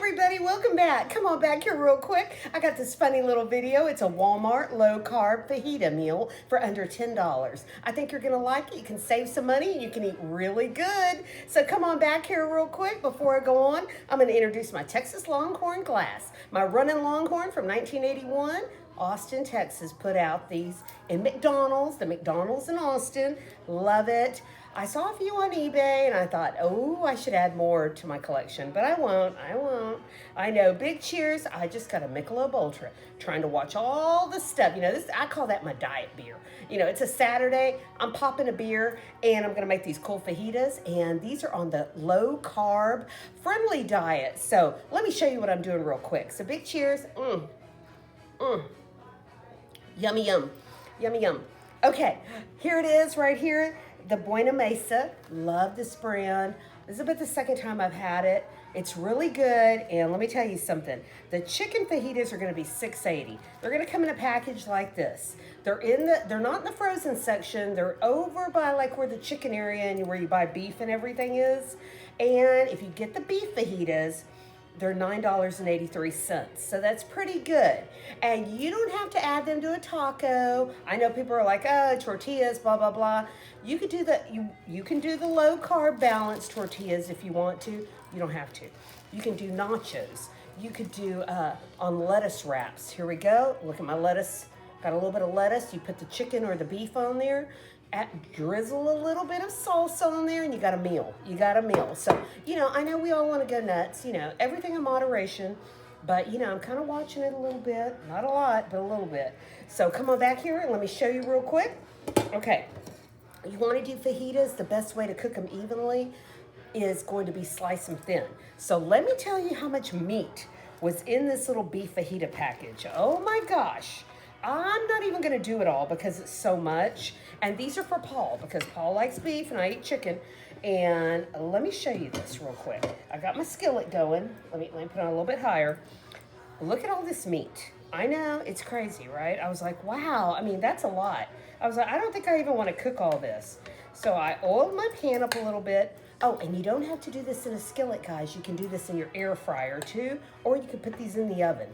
everybody, welcome back. Come on back here real quick. I got this funny little video. It's a Walmart low carb fajita meal for under $10. I think you're gonna like it. You can save some money and you can eat really good. So come on back here real quick. Before I go on, I'm gonna introduce my Texas Longhorn glass. My running Longhorn from 1981. Austin, Texas put out these in McDonald's, the McDonald's in Austin. Love it. I saw a few on eBay and I thought, oh, I should add more to my collection, but I won't. I know, big cheers. I just got a Michelob Ultra, trying to watch all the stuff. You know, this, I call that my diet beer. You know, it's a Saturday, I'm popping a beer and I'm gonna make these cool fajitas, and these are on the low carb friendly diet. So let me show you what I'm doing real quick. So big cheers. Yummy, yum. Yummy, yum. Okay, here it is right here. The Buena Mesa. Love this brand. This is about the second time I've had it. It's really good, and let me tell you something. The chicken fajitas are gonna be $6.80. They're gonna come in a package like this. They're not in the frozen section. They're over by like where the chicken area and where you buy beef and everything is. And if you get the beef fajitas, they're $9.83, so that's pretty good. And you don't have to add them to a taco. I know people are like, oh, tortillas, blah, blah, blah. You could do you can do the low carb balanced tortillas if you want to. You don't have to. You can do nachos. You could do on lettuce wraps. Here we go. Look at my lettuce. Got a little bit of lettuce. You put the chicken or the beef on there. Drizzle a little bit of salsa on there and you got a meal. So, you know, I know we all want to go nuts, you know, everything in moderation, but you know, I'm kind of watching it a little bit, not a lot, but a little bit. So come on back here and let me show you real quick. Okay, you want to do fajitas, the best way to cook them evenly is going to be slice them thin. So let me tell you how much meat was in this little beef fajita package. Oh my gosh. I'm not even gonna do it all because it's so much. And these are for Paul because Paul likes beef and I eat chicken. And let me show you this real quick. I got my skillet going. Let me put it on a little bit higher. Look at all this meat. I know, it's crazy, right? I was like, wow, I mean, that's a lot. I was like, I don't think I even wanna cook all this. So I oiled my pan up a little bit. Oh, and you don't have to do this in a skillet, guys. You can do this in your air fryer too, or you can put these in the oven.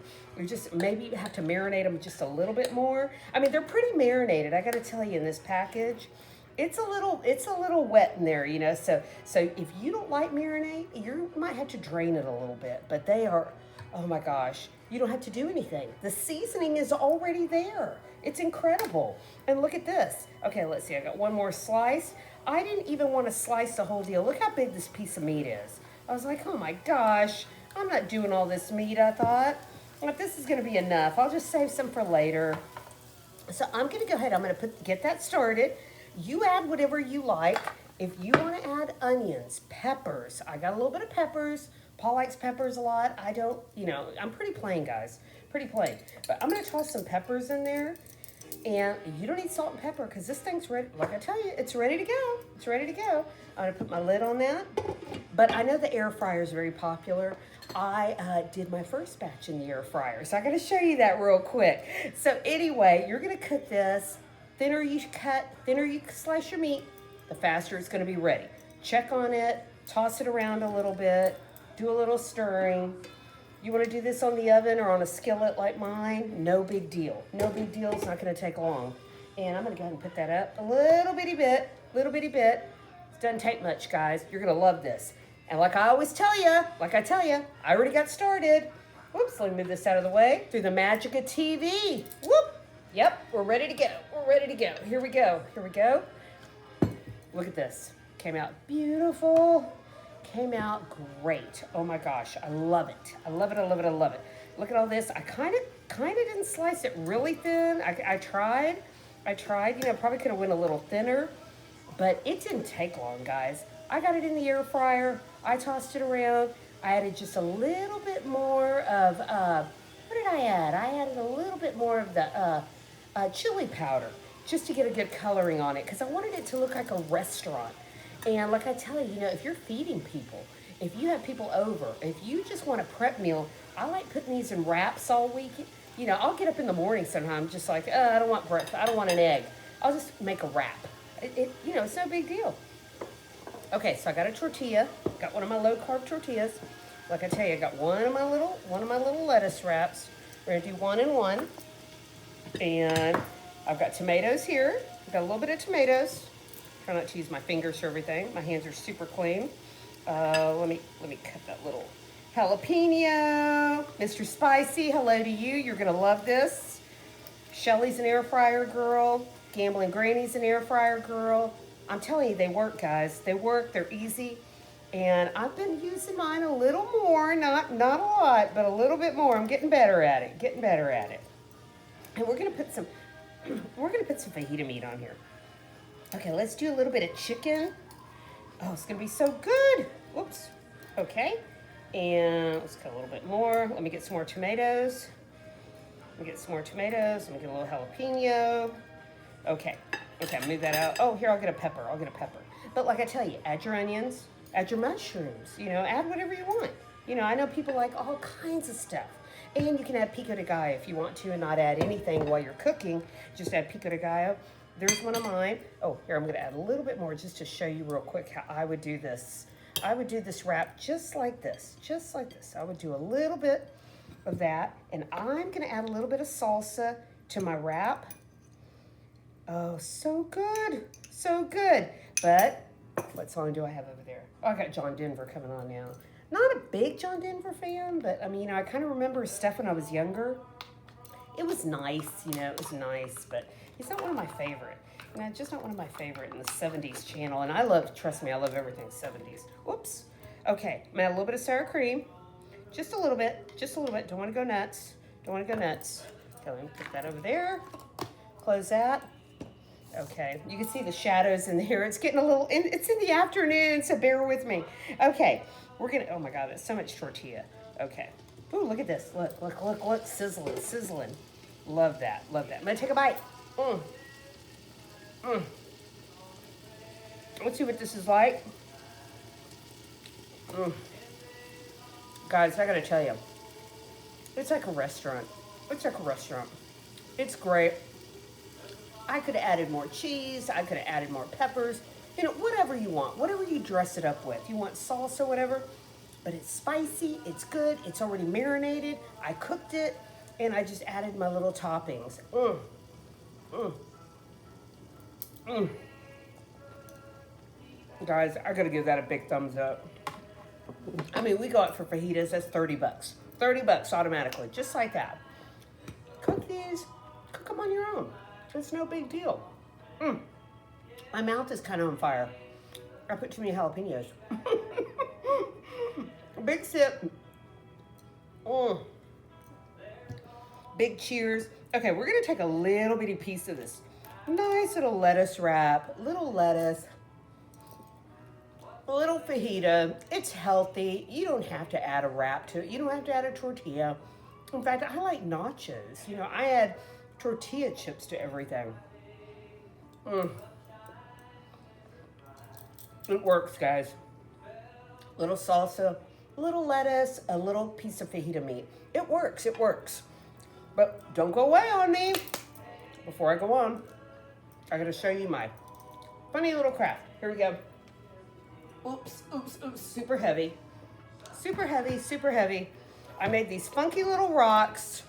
Maybe you have to marinate them just a little bit more. I mean, they're pretty marinated. I got to tell you, in this package, it's a little wet in there, you know. So if you don't like marinade, you might have to drain it a little bit. But they are, oh my gosh, you don't have to do anything. The seasoning is already there. It's incredible. And look at this. Okay, let's see. I got one more slice. I didn't even want to slice the whole deal. Look how big this piece of meat is. I was like, oh my gosh, I'm not doing all this meat, I thought. Like, this is gonna be enough. I'll just save some for later. So I'm gonna go ahead, I'm gonna get that started. You add whatever you like. If you wanna add onions, peppers, I got a little bit of peppers. Paul likes peppers a lot. I don't, you know, I'm pretty plain, guys, pretty plain. But I'm gonna toss some peppers in there. And you don't need salt and pepper because this thing's ready. Like I tell you, it's ready to go. It's ready to go. I'm gonna put my lid on that. But I know the air fryer is very popular. I did my first batch in the air fryer, so I gotta show you that real quick. So anyway, you're gonna cook this. Thinner you cut, thinner you slice your meat, the faster it's gonna be ready. Check on it, toss it around a little bit, do a little stirring. You want to do this on the oven or on a skillet like mine? No big deal. No big deal. It's not going to take long. And I'm going to go ahead and put that up a little bitty bit. It doesn't take much, guys. You're going to love this. And like I always tell you, I already got started. Whoops, let me move this out of the way. Through the magic of TV. Whoop. Yep, we're ready to go. Here we go. Look at this. Came out beautiful. Came out great. Oh my gosh, I love it. I love it. Look at all this. I kind of didn't slice it really thin. I tried, you know, probably could have went a little thinner, but it didn't take long, guys. I got it in the air fryer. I tossed it around. I added just a little bit more of, what did I add? I added a little bit more of the chili powder just to get a good coloring on it because I wanted it to look like a restaurant. And like I tell you, you know, if you're feeding people, if you have people over, if you just want a prep meal, I like putting these in wraps all week. You know, I'll get up in the morning sometimes just like, I don't want breakfast, I don't want an egg. I'll just make a wrap. You know, it's no big deal. Okay, so I got a tortilla. Got one of my low carb tortillas. Like I tell you, I got one of my little lettuce wraps. We're gonna do one and one. And I've got tomatoes here. I've got a little bit of tomatoes. Try not to use my fingers for everything. My hands are super clean. Let me cut that little jalapeno. Mr. Spicy, hello to you. You're gonna love this. Shelly's an air fryer girl. Gambling Granny's an air fryer girl. I'm telling you, they work, guys. They work, they're easy. And I've been using mine a little more, not a lot, but a little bit more. I'm getting better at it, And we're gonna put some fajita meat on here. Okay, let's do a little bit of chicken. Oh, it's gonna be so good. Whoops. Okay. And let's cut a little bit more. Let me get some more tomatoes. Let me get a little jalapeno. Okay, move that out. Oh, here, I'll get a pepper. But like I tell you, add your onions, add your mushrooms, add whatever you want. I know people like all kinds of stuff. And you can add pico de gallo if you want to and not add anything while you're cooking. Just add pico de gallo. There's one of mine. Oh, here, I'm gonna add a little bit more just to show you real quick how I would do this. I would do this wrap just like this. I would do a little bit of that, and I'm gonna add a little bit of salsa to my wrap. Oh, so good. But what song do I have over there? Oh, I got John Denver coming on now. Not a big John Denver fan, but I mean, I kind of remember stuff when I was younger. It was nice, but he's not one of my favorite. Just not one of my favorite in the 70s channel. And trust me, I love everything 70s. Whoops. Okay, I'm gonna add a little bit of sour cream. Just a little bit. Don't want to go nuts. Okay, let me put that over there. Close that. Okay, you can see the shadows in here. It's getting it's in the afternoon, so bear with me. Okay, oh my God, that's so much tortilla. Okay. Ooh, look at this. Look, sizzling. Love that. I'm gonna take a bite. Let's see what this is like. Guys, I gotta tell you, it's like a restaurant. It's great. I could have added more cheese. I could have added more peppers. Whatever you want. Whatever you dress it up with. You want salsa, whatever. But it's spicy. It's good. It's already marinated. I cooked it. And I just added my little toppings. Guys, I gotta give that a big thumbs up. I mean, we go out for fajitas. That's $30. $30 automatically. Just like that. Cook these. Cook them on your own. It's no big deal. My mouth is kind of on fire. I put too many jalapenos. Big sip. Big cheers. Okay, we're gonna take a little bitty piece of this nice little lettuce wrap. Little lettuce. A little fajita. It's healthy. You don't have to add a wrap to it. You don't have to add a tortilla. In fact, I like nachos. I add tortilla chips to everything. It works, guys. Little salsa, little lettuce, a little piece of fajita meat. It works. But don't go away on me. Before I go on, I gotta show you my funny little craft. Here we go. Oops. Super heavy. I made these funky little rocks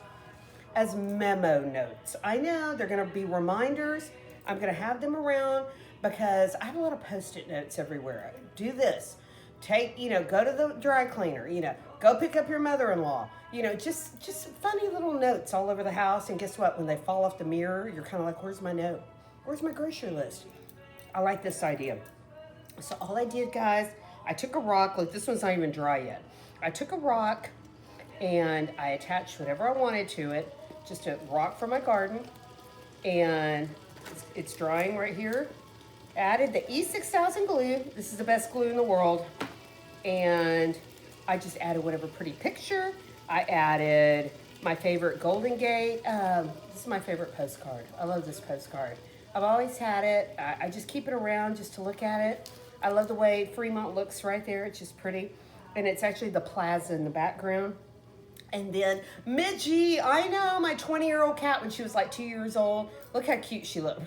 as memo notes. I know they're gonna be reminders. I'm gonna have them around because I have a lot of Post-it notes everywhere. Do this. Go to the dry cleaner, go pick up your mother-in-law. Just funny little notes all over the house. And guess what? When they fall off the mirror, you're kind of like, where's my note? Where's my grocery list? I like this idea. So all I did, guys, I took a rock. Look, this one's not even dry yet. I took a rock and I attached whatever I wanted to it. Just a rock from my garden. And it's drying right here. Added the E6000 glue. This is the best glue in the world. And I just added whatever pretty picture. I added my favorite Golden Gate. This is my favorite postcard. I love this postcard. I've always had it. I just keep it around just to look at it. I love the way Fremont looks right there. It's just pretty. And it's actually the plaza in the background. And then Midgie, I know, my 20-year-old cat when she was like 2 years old. Look how cute she looked.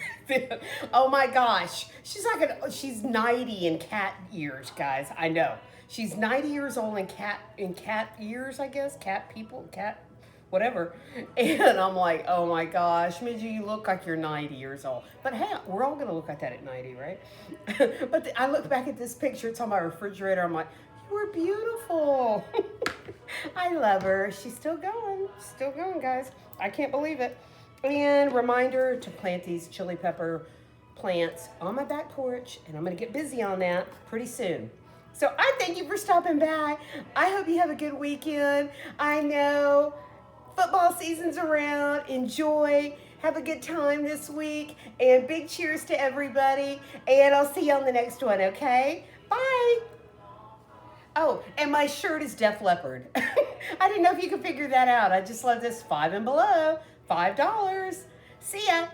Oh my gosh. She's 90 in cat years, guys. I know. She's 90 years old in cat years, I guess. Cat people, cat whatever. And I'm like, oh my gosh, Midgie, you look like you're 90 years old. But hey, we're all going to look like that at 90, right? But I look back at this picture. It's on my refrigerator. I'm like, you were beautiful. I love her. She's still going, guys. I can't believe it. And reminder to plant these chili pepper plants on my back porch, and I'm going to get busy on that pretty soon. So I thank you for stopping by. I hope you have a good weekend. I know football season's around. Enjoy. Have a good time this week. And big cheers to everybody. And I'll see you on the next one, okay? Bye. Oh, and my shirt is Def Leppard. I didn't know if you could figure that out. I just love this 5 and below. $5. See ya.